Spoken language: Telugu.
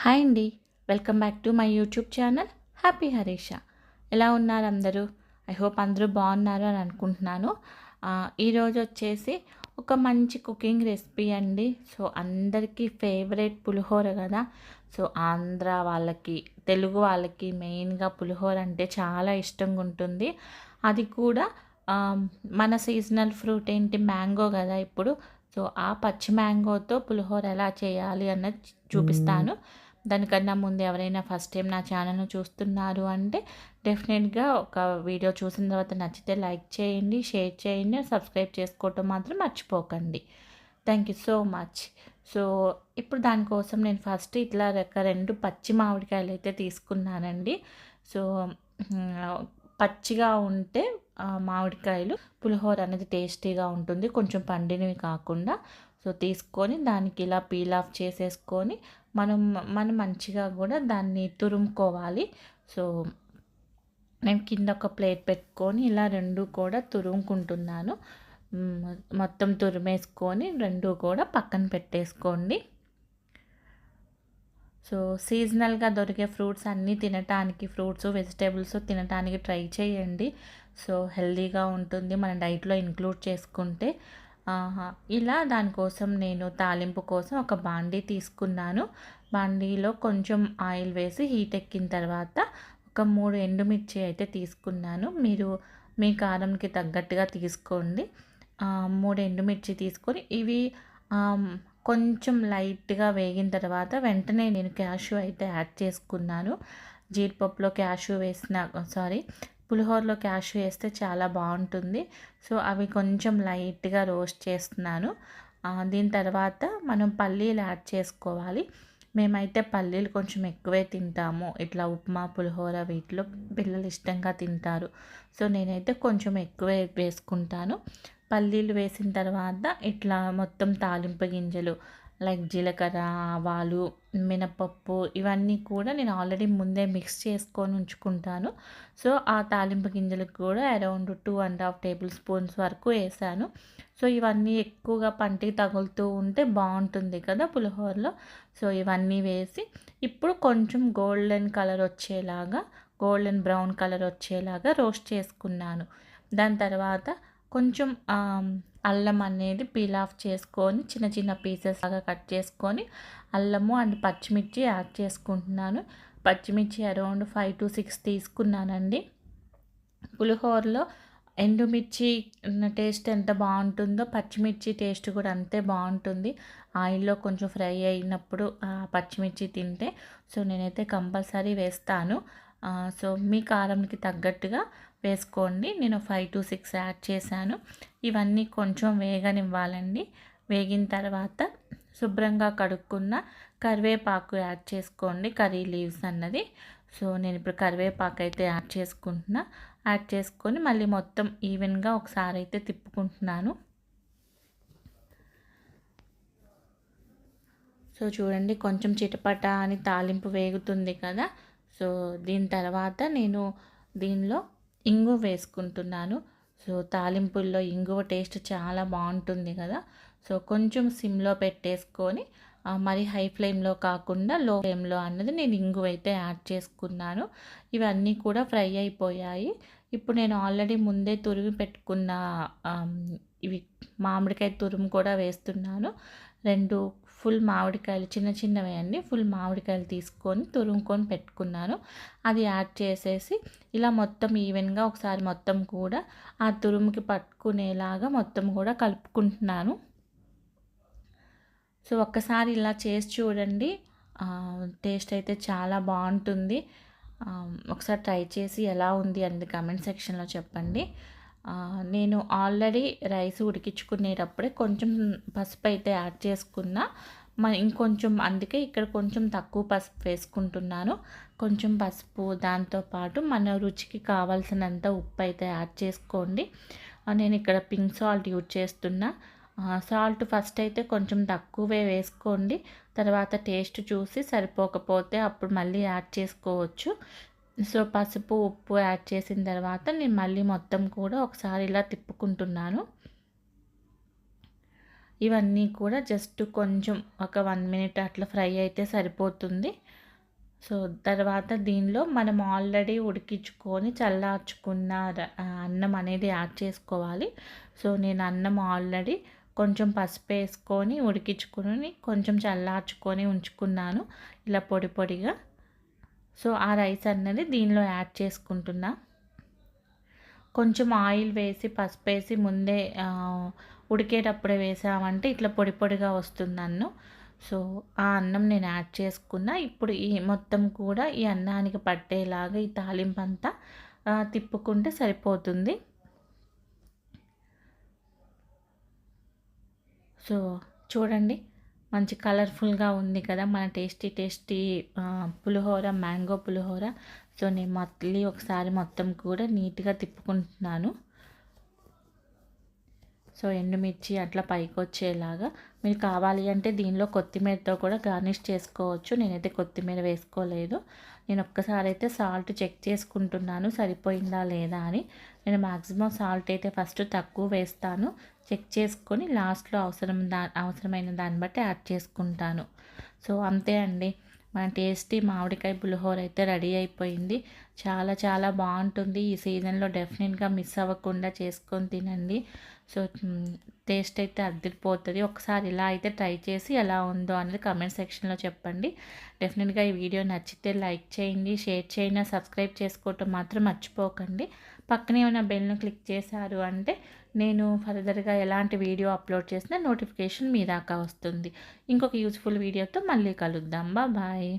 హాయ్ అండి. Welcome back to my YouTube channel happy Harisha. ఎలా ఉన్నారు అందరూ? ఐ హోప్ అందరూ బాగున్నారు అని అనుకుంటున్నాను. ఈరోజు వచ్చేసి ఒక మంచి కుకింగ్ రెసిపీ అండి. సో అందరికీ ఫేవరెట్ పులిహోర కదా. సో ఆంధ్ర వాళ్ళకి, తెలుగు వాళ్ళకి మెయిన్గా పులిహోర అంటే చాలా ఇష్టంగా ఉంటుంది. అది కూడా ఆ, మన సీజనల్ ఫ్రూట్ ఏంటి, మ్యాంగో కదా ఇప్పుడు. సో ఆ పచ్చి మ్యాంగోతో పులిహోర ఎలా చేయాలి అన్నది చూపిస్తాను. దానికన్నా ముందు ఎవరైనా ఫస్ట్ టైం నా ఛానల్ను చూస్తున్నారు అంటే డెఫినెట్గా ఒక వీడియో చూసిన తర్వాత నచ్చితే లైక్ చేయండి, షేర్ చేయండి, సబ్స్క్రైబ్ చేసుకోవటం మాత్రం మర్చిపోకండి. Thank you so much. So ఇప్పుడు దానికోసం నేను ఫస్ట్ ఇట్లా రెండు పచ్చి మామిడికాయలు అయితే తీసుకున్నానండి. సో పచ్చిగా ఉంటే మామిడికాయలు పులిహోర అనేది టేస్టీగా ఉంటుంది, కొంచెం పండినవి కాకుండా. సో తీసుకొని దానికి ఇలా పీల్ ఆఫ్ చేసేసుకొని మనం మంచిగా కూడా దాన్ని తురుముకోవాలి. సో నేను కింద ఒక ప్లేట్ పెట్టుకొని ఇలా రెండు కూడా తురుముకుంటున్నాను. మొత్తం తురిమేసుకొని రెండు కూడా పక్కన పెట్టేసుకోండి. సో సీజనల్గా దొరికే ఫ్రూట్స్ అన్నీ తినటానికి, ఫ్రూట్స్ వెజిటేబుల్స్ తినటానికి ట్రై చేయండి. సో హెల్తీగా ఉంటుంది, మన డైట్లో ఇంక్లూడ్ చేసుకుంటే. ఇలా దానికోసం నేను తాలింపు కోసం ఒక బాండీ తీసుకున్నాను. బాండీలో కొంచెం ఆయిల్ వేసి హీట్ ఎక్కిన తర్వాత ఒక 3 ఎండుమిర్చి అయితే తీసుకున్నాను. మీరు మీ కారంకి తగ్గట్టుగా తీసుకోండి. 3 ఎండుమిర్చి తీసుకొని ఇవి కొంచెం లైట్గా వేగిన తర్వాత వెంటనే నేను క్యాష్యూ అయితే యాడ్ చేసుకున్నాను. జీడిపప్పులో క్యాష్యూ పులిహోరలో క్యాష్యూ వేస్తే చాలా బాగుంటుంది. సో అవి కొంచెం లైట్గా రోస్ట్ చేస్తున్నాను. దీని తర్వాత మనం పల్లీలు యాడ్ చేసుకోవాలి. మేమైతే పల్లీలు కొంచెం ఎక్కువే తింటాము. ఇట్లా ఉప్మా, పులిహోర వీటిలో పిల్లలు ఇష్టంగా తింటారు. సో నేనైతే కొంచెం ఎక్కువే వేసుకుంటాను. పల్లీలు వేసిన తర్వాత ఇట్లా మొత్తం తాలింపు గింజలు లైక్ జీలకర్ర, ఆవాలు, మినపప్పు ఇవన్నీ కూడా నేను ఆల్రెడీ ముందే మిక్స్ చేసుకొని ఉంచుకుంటాను. సో ఆ తాలింపు గింజలకు కూడా అరౌండ్ 2.5 టేబుల్ స్పూన్స్ వరకు వేసాను. సో ఇవన్నీ ఎక్కువగా పంటికి తగులుతూ ఉంటే బాగుంటుంది కదా పులిహోరలో. సో ఇవన్నీ వేసి ఇప్పుడు కొంచెం గోల్డెన్ బ్రౌన్ కలర్ వచ్చేలాగా రోస్ట్ చేసుకున్నాను. దాని తర్వాత కొంచెం అల్లం అనేది పీల్ ఆఫ్ చేసుకొని చిన్న చిన్న పీసెస్ లాగా కట్ చేసుకొని అల్లము అండ్ పచ్చిమిర్చి యాడ్ చేసుకుంటున్నాను. పచ్చిమిర్చి అరౌండ్ 5 to 6 తీసుకున్నానండి. పులిహోరలో ఎండుమిర్చి టేస్ట్ ఎంత బాగుంటుందో పచ్చిమిర్చి టేస్ట్ కూడా అంతే బాగుంటుంది. ఆయిల్లో కొంచెం ఫ్రై అయినప్పుడు పచ్చిమిర్చి తింటే. సో నేనైతే కంపల్సరీ వేస్తాను. సో మీ కారంకి తగ్గట్టుగా వేసుకోండి. నేను 5 to 6 యాడ్ చేశాను. ఇవన్నీ కొంచెం వేగనివ్వాలండి. వేగిన తర్వాత శుభ్రంగా కడుక్కున్న కరివేపాకు యాడ్ చేసుకోండి, కర్రీ లీవ్స్ అన్నది. సో నేను ఇప్పుడు కరివేపాకు అయితే యాడ్ చేసుకొని మళ్ళీ మొత్తం ఈవెన్గా ఒకసారి అయితే తిప్పుకుంటున్నాను. సో చూడండి కొంచెం చిటపట అని తాలింపు వేగుతుంది కదా. సో దీని తర్వాత నేను దీనిలో ఇంగువ వేసుకుంటున్నాను. సో తాలింపుల్లో ఇంగువ టేస్ట్ చాలా బాగుంటుంది కదా. సో కొంచెం సిమ్లో పెట్టేసుకొని మరి హై ఫ్లేమ్లో కాకుండా లో ఫ్లేమ్లో అన్నది నేను ఇంగువ అయితే యాడ్ చేసుకున్నాను. ఇవన్నీ కూడా ఫ్రై అయిపోయాయి. ఇప్పుడు నేను ఆల్రెడీ ముందే తురిమి పెట్టుకున్న ఇవి మామిడికాయ తురుము కూడా వేస్తున్నాను. 2 ఫుల్ మామిడికాయలు, చిన్న చిన్నవి అండి, ఫుల్ మామిడికాయలు తీసుకొని తురుముకొని పెట్టుకున్నాను. అది యాడ్ చేసేసి ఇలా మొత్తం ఈవెన్గా ఒకసారి మొత్తం కూడా ఆ తురుముకి పట్టుకునేలాగా మొత్తం కూడా కలుపుకుంటున్నాను. సో ఒక్కసారి ఇలా చేసి చూడండి, టేస్ట్ అయితే చాలా బాగుంటుంది. ఒకసారి ట్రై చేసి ఎలా ఉంది అనేది కామెంట్ సెక్షన్లో చెప్పండి. నేను ఆల్రెడీ రైస్ ఉడికించుకునేటప్పుడే కొంచెం పసుపు అయితే యాడ్ చేసుకున్నా. ఇంకొంచెం అందుకే ఇక్కడ కొంచెం తక్కువ పసుపు వేసుకుంటున్నాను. కొంచెం పసుపు, దాంతోపాటు మన రుచికి కావాల్సినంత ఉప్పు అయితే యాడ్ చేసుకోండి. నేను ఇక్కడ పింక్ సాల్ట్ యూజ్ చేస్తున్నా. సాల్ట్ ఫస్ట్ అయితే కొంచెం తక్కువే వేసుకోండి. తర్వాత టేస్ట్ చూసి సరిపోకపోతే అప్పుడు మళ్ళీ యాడ్ చేసుకోవచ్చు. సో పసుపు, ఉప్పు యాడ్ చేసిన తర్వాత నేను మళ్ళీ మొత్తం కూడా ఒకసారి ఇలా తిప్పుకుంటున్నాను. ఇవన్నీ కూడా జస్ట్ కొంచెం ఒక 1 మినిట్ అట్లా ఫ్రై అయితే సరిపోతుంది. సో తర్వాత దీనిలో మనం ఆల్రెడీ ఉడికించుకొని చల్లార్చుకున్న అన్నం అనేది యాడ్ చేసుకోవాలి. సో నేను అన్నం ఆల్రెడీ కొంచెం పసుపు వేసుకొని ఉడికించుకొని కొంచెం చల్లార్చుకొని ఉంచుకున్నాను ఇలా పొడి పొడిగా. సో ఆ రైస్ అన్నది దీనిలో యాడ్ చేసుకుంటున్నా. కొంచెం ఆయిల్ వేసి పసుపు వేసి ముందే ఉడికేటప్పుడే వేసామంటే ఇట్లా పొడి పొడిగా వస్తుంది అన్నం. సో ఆ అన్నం నేను యాడ్ చేసుకున్నా. ఇప్పుడు ఈ మొత్తం కూడా ఈ అన్నానికి పట్టేలాగా ఈ తాలింపు అంతా తిప్పుకుంటే సరిపోతుంది. సో చూడండి మంచి కలర్ఫుల్గా ఉంది కదా మన టేస్టీ టేస్టీ పులిహోర, మ్యాంగో పులిహోర. సో నేను మళ్ళీ ఒకసారి మొత్తం కూడా నీట్గా తిప్పుకుంటున్నాను. సో ఎండుమిర్చి అట్లా పైకి వచ్చేలాగా మీరు కావాలి అంటే దీనిలో కొత్తిమీరతో కూడా గార్నిష్ చేసుకోవచ్చు. నేనైతే కొత్తిమీర వేసుకోలేదు. నేను ఒక్కసారి అయితే సాల్ట్ చెక్ చేసుకుంటున్నాను సరిపోయిందా లేదా అని. నేను మ్యాక్సిమం సాల్ట్ అయితే ఫస్ట్ తక్కువ వేస్తాను, చెక్ చేసుకొని లాస్ట్లో అవసరమైన దాన్ని బట్టి యాడ్ చేసుకుంటాను. సో అంతే అండి, మన టేస్టీ మామిడికాయ పులిహోర అయితే రెడీ అయిపోయింది. చాలా చాలా బాగుంటుంది. ఈ సీజన్లో డెఫినెట్గా మిస్ అవ్వకుండా చేసుకొని తినండి. సో టేస్ట్ అయితే అదిరిపోతుంది. ఒకసారి ఇలా అయితే ట్రై చేసి ఎలా ఉందో అనేది కమెంట్ సెక్షన్లో చెప్పండి. డెఫినెట్గా ఈ వీడియో నచ్చితే లైక్ చేయండి, షేర్ చేయండి, సబ్స్క్రైబ్ చేసుకోవటం మాత్రం మర్చిపోకండి. పక్కనే ఉన్న బెల్ను క్లిక్ చేశారు అంటే నేను ఫర్దర్గా ఎలాంటి వీడియో అప్లోడ్ చేసినా నోటిఫికేషన్ మీ దాకా వస్తుంది. ఇంకొక యూస్ఫుల్ వీడియోతో మళ్ళీ కలుద్దాం. బాయ్.